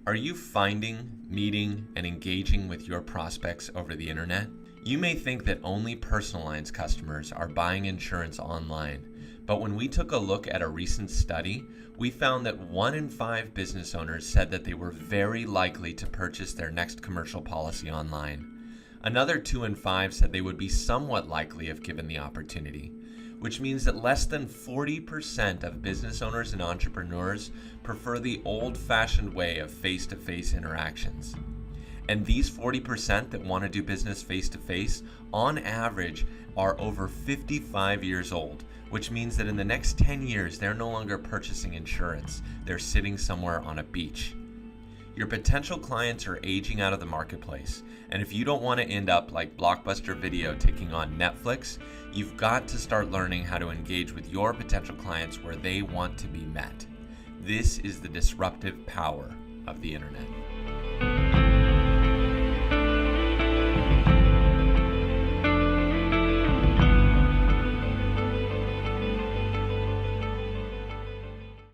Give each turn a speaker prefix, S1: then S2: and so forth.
S1: Are you finding, meeting, and engaging with your prospects over the internet? You may think that only personal lines customers are buying insurance online, but when we took a look at a recent study, we found that 1 in 5 business owners said that they were very likely to purchase their next commercial policy online. Another 2 in 5 said they would be somewhat likely if given the opportunity, which means that less than 40% of business owners and entrepreneurs prefer the old-fashioned way of face-to-face interactions. And these 40% that want to do business face-to-face, on average, are over 55 years old, which means that in the next 10 years, they're no longer purchasing insurance. They're sitting somewhere on a beach. Your potential clients are aging out of the marketplace, and if you don't want to end up like Blockbuster Video taking on Netflix, you've got to start learning how to engage with your potential clients where they want to be met. This is the disruptive power of the internet.